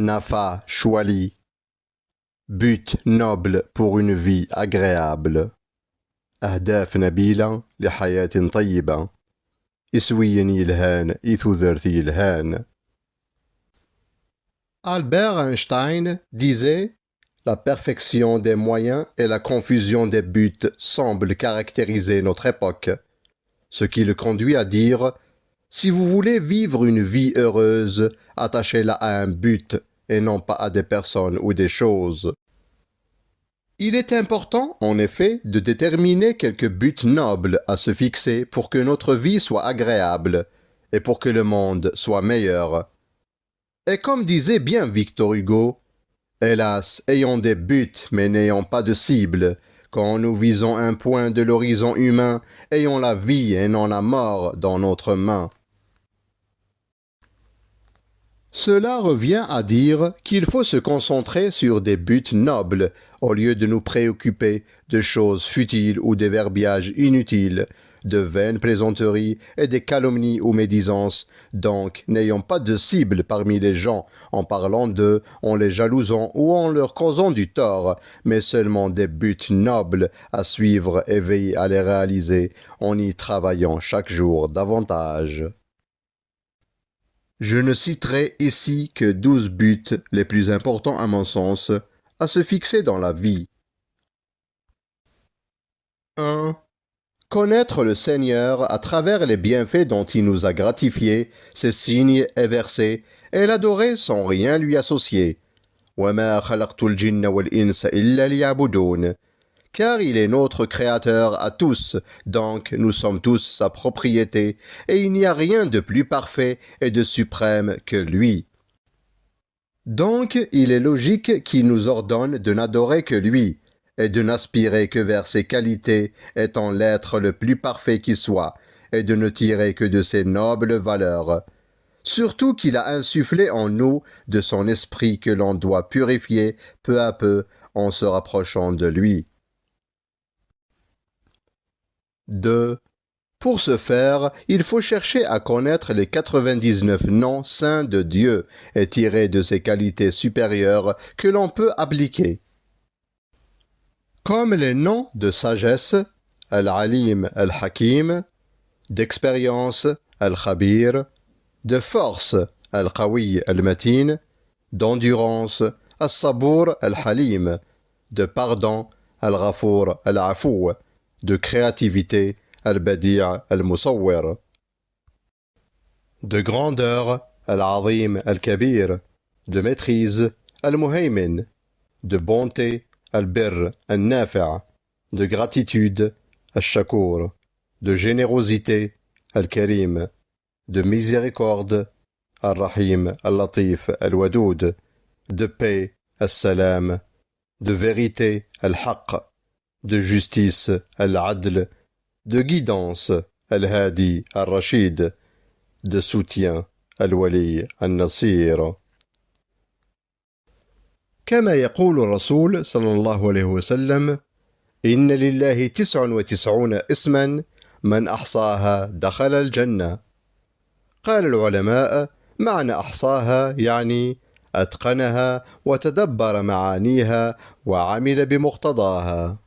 Nafa Chouali. But noble pour une vie agréable. أهداف نبيلة لحياة طيبة. إسويني الهان إثوذرتي الهان. Albert Einstein disait: La perfection des moyens et la confusion des buts semblent caractériser notre époque. Ce qui le conduit à dire: si vous voulez vivre une vie heureuse, attachez-la à un but et non pas à des personnes ou des choses. Il est important, en effet, de déterminer quelques buts nobles à se fixer pour que notre vie soit agréable et pour que le monde soit meilleur. Et comme disait bien Victor Hugo, hélas, ayons des buts mais n'ayons pas de cible. Quand nous visons un point de l'horizon humain, ayons la vie et non la mort dans notre main. Cela revient à dire qu'il faut se concentrer sur des buts nobles au lieu de nous préoccuper de choses futiles ou des verbiages inutiles, de vaines plaisanteries et des calomnies ou médisances. Donc, n'ayons pas de cible parmi les gens en parlant d'eux, en les jalousant ou en leur causant du tort, mais seulement des buts nobles à suivre et veiller à les réaliser en y travaillant chaque jour davantage. Je ne citerai ici que 12 buts les plus importants à mon sens à se fixer dans la vie. 1. Connaître le Seigneur à travers les bienfaits dont il nous a gratifiés, ses signes et versets, et l'adorer sans rien lui associer. وَمَا خَلَقْتُ الْجِنَّ وَالْإِنسَ إِلَّا لِيَعْبُدُونَ. Car il est notre Créateur à tous, donc nous sommes tous sa propriété, et il n'y a rien de plus parfait et de suprême que lui. Donc il est logique qu'il nous ordonne de n'adorer que lui, et de n'aspirer que vers ses qualités étant l'être le plus parfait qui soit, et de ne tirer que de ses nobles valeurs. Surtout qu'il a insufflé en nous de son esprit que l'on doit purifier peu à peu en se rapprochant de lui. 2. Pour ce faire, il faut chercher à connaître les 99 noms saints de Dieu et tirer de ses qualités supérieures que l'on peut appliquer. Comme les noms de sagesse, Al-Alim Al-Hakim, d'expérience, Al-Khabir, de force, Al-Qawi Al-Matin, d'endurance, Al-Sabour Al-Halim, de pardon, Al-Ghafour Al-Afou, de créativité, Al-Badi' Al-Musawwir, de grandeur, Al-Azim Al-Kabir, de maîtrise, Al-Muhaymin, de bonté, Al-Birr Al-Nafi', de gratitude, Al-Shakour, de générosité, Al-Karim, de miséricorde, Al-Rahim Al-Latif Al-Wadoud, de paix, Al-Salam, de vérité, Al-Haqq, de justice, Al-Adl, de guidance, Al-Hadi Al-Rashid, de soutien, Al-Wali Al-Nasir. كما يقول الرسول صلى الله عليه وسلم: إن لله 99 اسما من أحصاها دخل الجنة. قال العلماء: معنى أحصاها يعني أتقنها وتدبر معانيها وعمل بمقتضاها.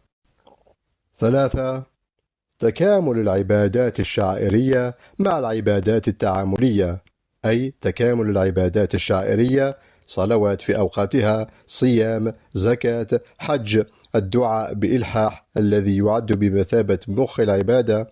3. تكامل العبادات الشعائرية مع العبادات التعاملية، أي تكامل العبادات الشعائرية، صلوات في أوقاتها، صيام، زكاة، حج، الدعاء بإلحاح الذي يعد بمثابة مخ العبادة،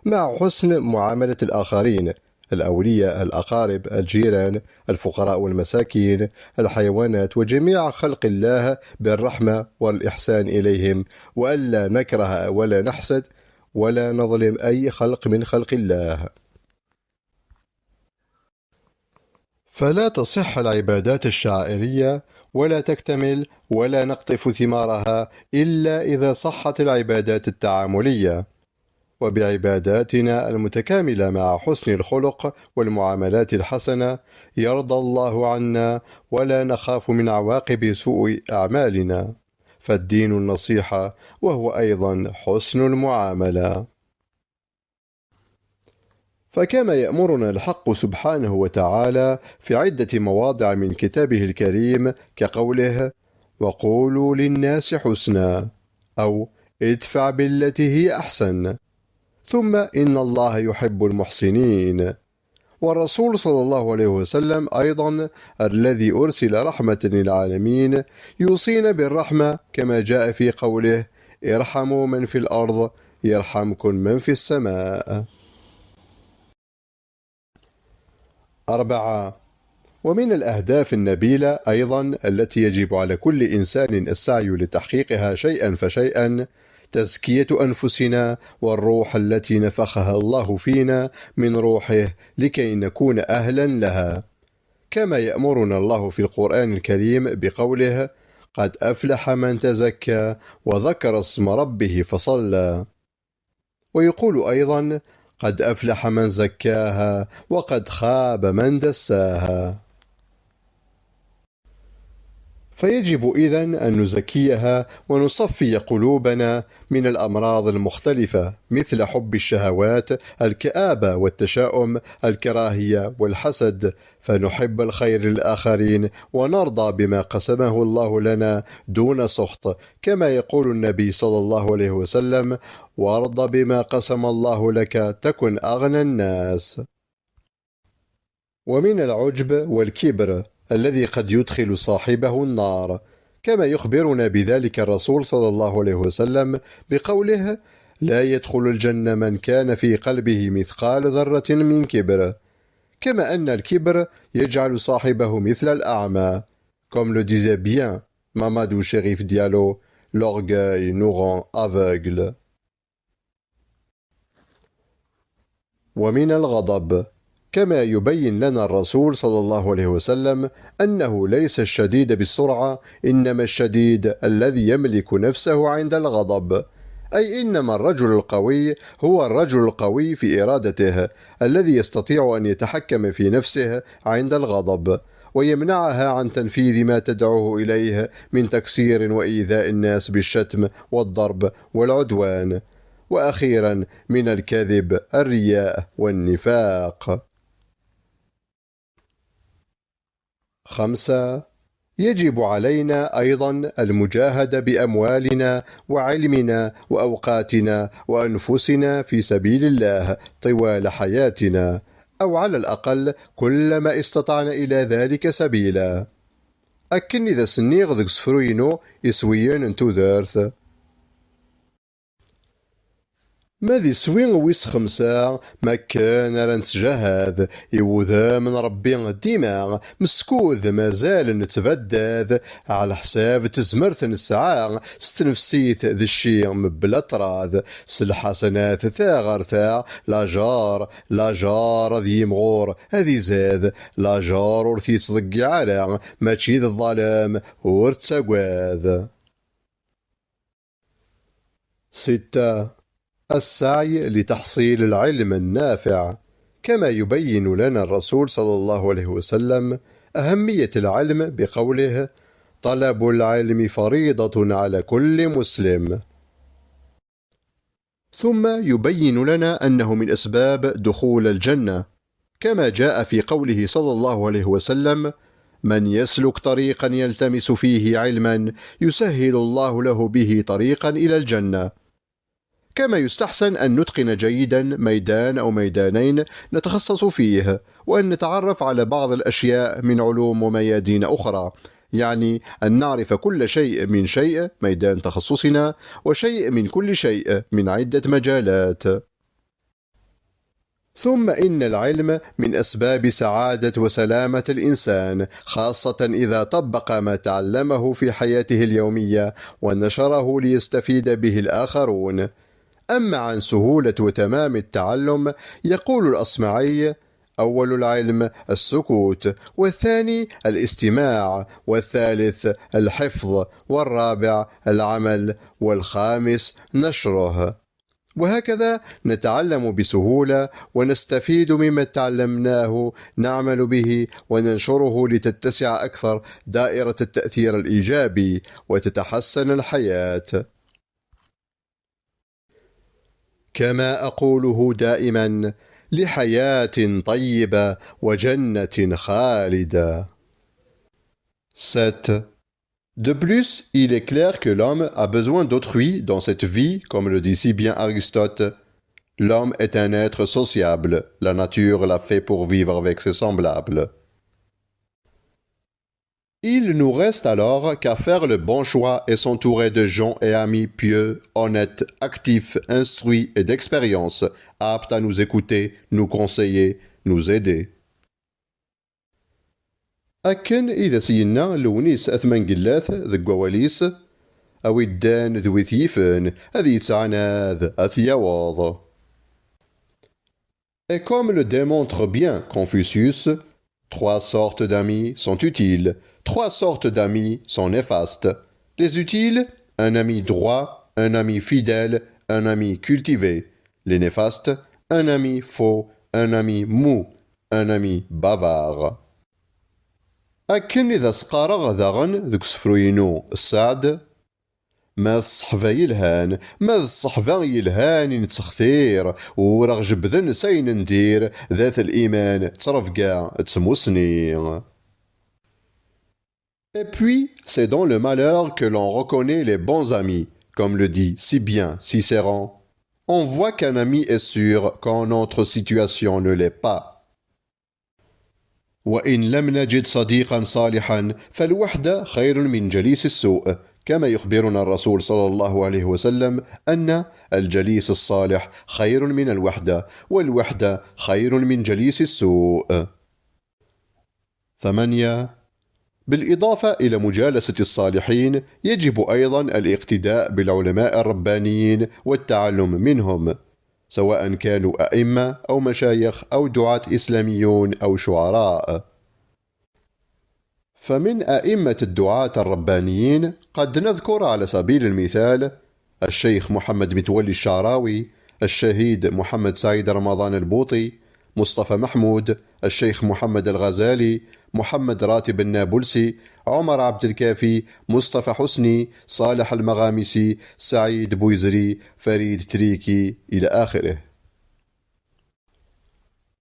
مع حسن معاملة الآخرين، الأولياء، الأقارب، الجيران، الفقراء والمساكين، الحيوانات وجميع خلق الله بالرحمة والإحسان إليهم، وألا نكره ولا نحسد ولا نظلم أي خلق من خلق الله. فلا تصح العبادات الشعائرية ولا تكتمل ولا نقطف ثمارها إلا إذا صحت العبادات التعاملية. وبعباداتنا المتكاملة مع حسن الخلق والمعاملات الحسنة يرضى الله عنا ولا نخاف من عواقب سوء أعمالنا، فالدين النصيحة وهو أيضا حسن المعاملة. فكما يأمرنا الحق سبحانه وتعالى في عدة مواضع من كتابه الكريم كقوله: وقولوا للناس حسنا، أو ادفع بالتي هي أحسن، ثم إن الله يحب المحسنين. والرسول صلى الله عليه وسلم أيضا الذي أرسل رحمة للعالمين يوصينا بالرحمة كما جاء في قوله: ارحموا من في الأرض يرحمكم من في السماء. 4. ومن الأهداف النبيلة أيضا التي يجب على كل إنسان السعي لتحقيقها شيئا فشيئا تزكية أنفسنا والروح التي نفخها الله فينا من روحه لكي نكون أهلا لها، كما يأمرنا الله في القرآن الكريم بقوله: قد أفلح من تزكى وذكر اسم ربه فصلى. ويقول أيضا: قد أفلح من زكاها وقد خاب من دساها. فيجب إذن أن نزكيها ونصفي قلوبنا من الأمراض المختلفة مثل حب الشهوات، الكآبة والتشاؤم، الكراهية والحسد، فنحب الخير للآخرين ونرضى بما قسمه الله لنا دون سخط، كما يقول النبي صلى الله عليه وسلم: وارض بما قسم الله لك تكن أغنى الناس. ومن العجب والكبر الذي قد يدخل صاحبه النار، كما يخبرنا بذلك الرسول صلى الله عليه وسلم بقوله: لا يدخل الجنة من كان في قلبه مثقال ذرة من كبر، كما أن الكبر يجعل صاحبه مثل الأعمى. Comme le disait bien Mamadou Chérif Diallo, l'orgueil nous rend aveugles. ومن الغضب، كما يبين لنا الرسول صلى الله عليه وسلم أنه ليس الشديد بالسرعة، إنما الشديد الذي يملك نفسه عند الغضب، أي إنما الرجل القوي هو الرجل القوي في إرادته الذي يستطيع أن يتحكم في نفسه عند الغضب ويمنعها عن تنفيذ ما تدعوه إليه من تكسير وإيذاء الناس بالشتم والضرب والعدوان، وأخيرا من الكذب، الرياء والنفاق. 5. يجب علينا أيضا المجاهدة بأموالنا وعلمنا وأوقاتنا وأنفسنا في سبيل الله طوال حياتنا، أو على الأقل كلما استطعنا إلى ذلك سبيلا. أكن ذا سنيغ ذك سفروينو يسويين انتو ذارث ماذي سوين ويس 5 ما كان رنتجهاد يوذا من ربي الدماغ مسكوذ مازال نتبداد على حساب تزمرت الساعة ستنفسيت ذي الشيء مبلا طراد سالحسنات ثاغر ثا لا جار ذي مغور هذي زاد لا جار ورثي تصدقي على ماشي ذي الظلام ورتساقواذ. 6. السعي لتحصيل العلم النافع، كما يبين لنا الرسول صلى الله عليه وسلم أهمية العلم بقوله: طلب العلم فريضة على كل مسلم. ثم يبين لنا أنه من أسباب دخول الجنة، كما جاء في قوله صلى الله عليه وسلم: من يسلك طريقا يلتمس فيه علما يسهل الله له به طريقا إلى الجنة. كما يستحسن أن نتقن جيدا ميدان أو ميدانين نتخصص فيه، وأن نتعرف على بعض الأشياء من علوم وميادين أخرى، يعني أن نعرف كل شيء من شيء ميدان تخصصنا، وشيء من كل شيء من عدة مجالات. ثم إن العلم من أسباب سعادة وسلامة الإنسان، خاصة إذا طبق ما تعلمه في حياته اليومية ونشره ليستفيد به الآخرون. أما عن سهولة وتمام التعلم يقول الأصمعي: أول العلم السكوت، والثاني الاستماع، والثالث الحفظ، والرابع العمل، والخامس نشره. وهكذا نتعلم بسهولة ونستفيد مما تعلمناه، نعمل به وننشره لتتسع أكثر دائرة التأثير الإيجابي وتتحسن الحياة. كما أقوله دائما: لحياة طيبة وجنة خالدة. 7. De plus, il est clair que l'homme a besoin d'autrui dans cette vie, comme le dit si bien Aristote. L'homme est un être sociable, la nature l'a fait pour vivre avec ses semblables. Il nous reste alors qu'à faire le bon choix et s'entourer de gens et amis pieux, honnêtes, actifs, instruits et d'expérience, aptes à nous écouter, nous conseiller, nous aider. أكن إذا سينا لونيس أثمن قلات ذك وواليس أو الدان ذوي ثيفن هذي يتعناذ أثيواض. Et comme le démontre bien Confucius, 3 sortes d'amis sont utiles, 3 sortes d'amis sont néfastes. Les utiles, un ami droit, un ami fidèle, un ami cultivé. Les néfastes, un ami faux, un ami mou, un ami bavard. أكن إذا سقارغ ذاغن ذك سفروينو السعد ما الصحفة يلهان ما الصحفة يلهان نتسختير ورغ جبذن سين ندير ذات الإيمان ترفقا تسموسني. Et puis, c'est dans le malheur que l'on reconnaît les bons amis, comme le dit si bien Cicéron. On voit qu'un ami est sûr quand notre situation ne l'est pas. وإن لم نجد صديقا صالحا فالوحدة خير من جليس السوء كما يخبرنا الرسول صلى الله عليه وسلم أن الجليس الصالح خير من الوحدة والوحدة خير من جليس السوء. 8. بالإضافة إلى مجالسة الصالحين يجب أيضا الاقتداء بالعلماء الربانيين والتعلم منهم سواء كانوا أئمة أو مشايخ أو دعاة إسلاميون أو شعراء. فمن أئمة الدعاة الربانيين قد نذكر على سبيل المثال الشيخ محمد متولي الشعراوي، الشهيد محمد سعيد رمضان البوطي، مصطفى محمود، الشيخ محمد الغزالي، محمد راتب النابلسي، عمر عبد الكافي، مصطفى حسني، صالح المغامسي، سعيد بويزري، فريد تريكي إلى آخره.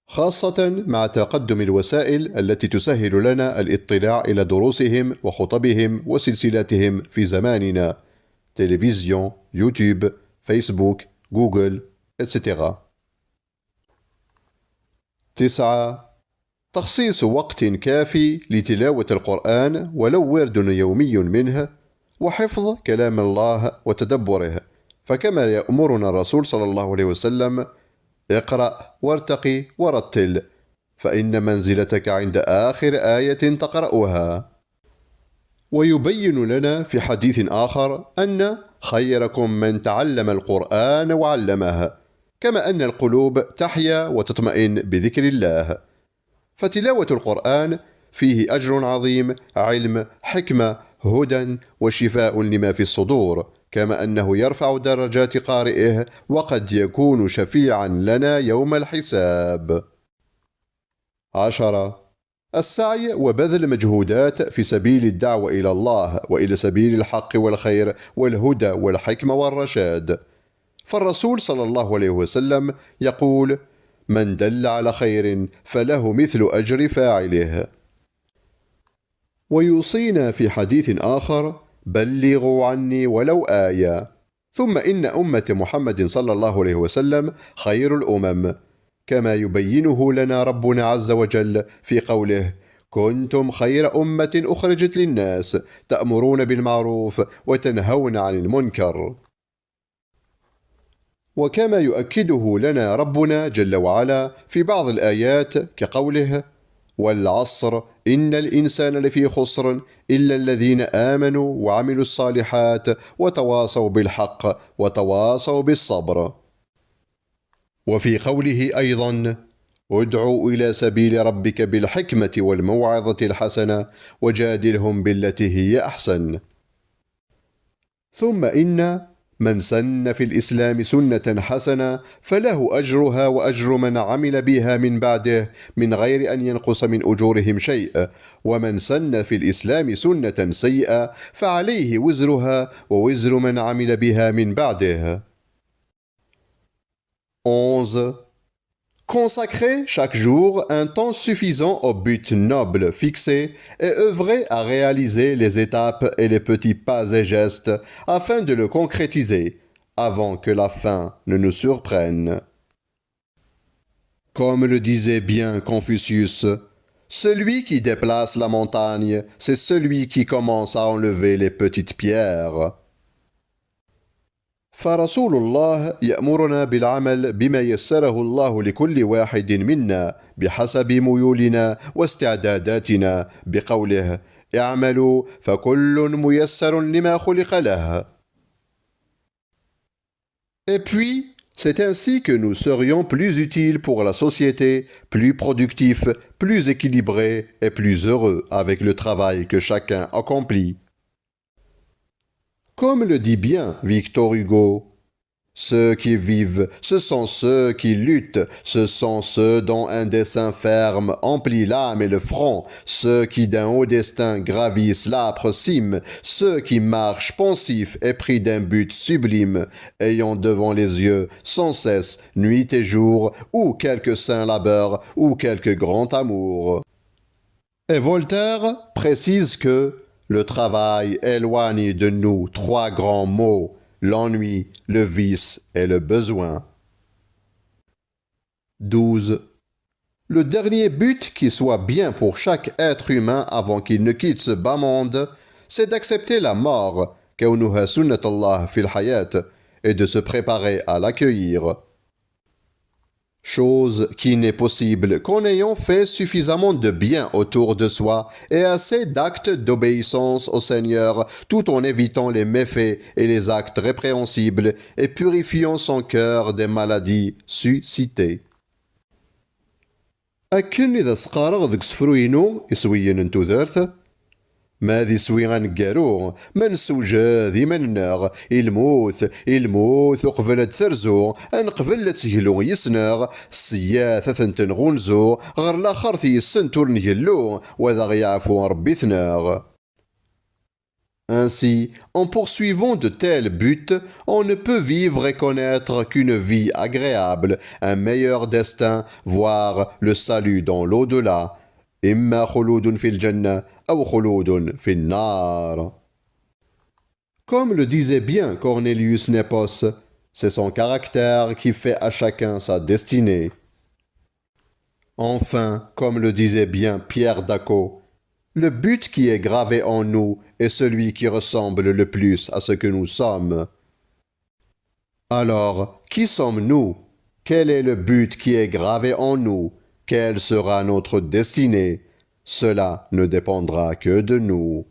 خاصة مع تقدم الوسائل التي تسهل لنا الاطلاع إلى دروسهم وخطبهم وسلسلاتهم في زماننا، تلفزيون، يوتيوب، فيسبوك، جوجل، etc. 9. تخصيص وقت كافي لتلاوة القرآن ولو ورد يومي منه، وحفظ كلام الله وتدبره، فكما يأمرنا الرسول صلى الله عليه وسلم: اقرأ وارتقي ورتل، فإن منزلتك عند آخر آية تقرأها. ويبين لنا في حديث آخر أن خيركم من تعلم القرآن وعلمه، كما أن القلوب تحيا وتطمئن بذكر الله. فتلاوة القرآن فيه أجر عظيم، علم، حكمة، هدى وشفاء لما في الصدور، كما أنه يرفع درجات قارئه وقد يكون شفيعا لنا يوم الحساب. 10. السعي وبذل مجهودات في سبيل الدعوة إلى الله وإلى سبيل الحق والخير والهدى والحكمة والرشاد. فالرسول صلى الله عليه وسلم يقول: من دل على خير فله مثل أجر فاعله. ويوصينا في حديث آخر: بلغوا عني ولو آية. ثم إن أمة محمد صلى الله عليه وسلم خير الأمم، كما يبينه لنا ربنا عز وجل في قوله: كنتم خير أمة أخرجت للناس تأمرون بالمعروف وتنهون عن المنكر. وكما يؤكده لنا ربنا جل وعلا في بعض الآيات كقوله: والعصر إن الإنسان لفي خسر إلا الذين آمنوا وعملوا الصالحات وتواصوا بالحق وتواصوا بالصبر. وفي قوله أيضا: ادعوا إلى سبيل ربك بالحكمة والموعظة الحسنة وجادلهم بالتي هي أحسن. ثم إن من سن في الإسلام سنة حسنة فله أجرها وأجر من عمل بها من بعده من غير أن ينقص من أجورهم شيء، ومن سن في الإسلام سنة سيئة فعليه وزرها ووزر من عمل بها من بعده. 11. Consacrer chaque jour un temps suffisant au but noble fixé et œuvrer à réaliser les étapes et les petits pas et gestes afin de le concrétiser avant que la fin ne nous surprenne. Comme le disait bien Confucius, celui qui déplace la montagne, c'est celui qui commence à enlever les petites pierres. فرسول الله يأمرنا بالعمل بما يسره الله لكل واحد منا بحسب ميولنا واستعداداتنا بقوله اعملوا فكل ميسر لما خلق له. Et puis, c'est ainsi que nous serions plus utiles pour la société, plus productifs, plus équilibrés et plus heureux avec le travail que chacun accomplit. Comme le dit bien Victor Hugo, ceux qui vivent, ce sont ceux qui luttent, ce sont ceux dont un dessein ferme emplit l'âme et le front, ceux qui d'un haut destin gravissent l'âpre cime, ceux qui marchent pensifs et pris d'un but sublime, ayant devant les yeux sans cesse, nuit et jour, ou quelque saint labeur, ou quelque grand amour. Et Voltaire précise que le travail éloigne de nous trois grands maux, l'ennui, le vice et le besoin. 12. Le dernier but qui soit bien pour chaque être humain avant qu'il ne quitte ce bas monde, c'est d'accepter la mort, كونها سنة الله في الحياة, et de se préparer à l'accueillir. Chose qui n'est possible qu'en ayant fait suffisamment de bien autour de soi et assez d'actes d'obéissance au Seigneur, tout en évitant les méfaits et les actes répréhensibles et purifiant son cœur des maladies suscitées. أكن إذا سقارغ ذك سفروينو يسوين انتو ذارث ما ذي سوي غنقارو من سوجا ذي مناغ الموت قبل تثرزو ان قبل تسهلو يسناغ السياثة تنغونزو غير الاخر ثي السنتور نجلو وذا غيعفو ربي ثناغ. Ainsi, en poursuivant de tels buts, on ne peut vivre et connaître qu'une vie agréable, un meilleur destin, voire le salut dans l'au-delà. إما خلود في الجنة أو خلود في النار. Comme le disait bien Cornelius Nepos, c'est son caractère qui fait à chacun sa destinée. Enfin, comme le disait bien Pierre Daco, le but qui est gravé en nous est celui qui ressemble le plus à ce que nous sommes. Alors, qui sommes-nous? Quel est le but qui est gravé en nous? Quelle sera notre destinée? Cela ne dépendra que de nous.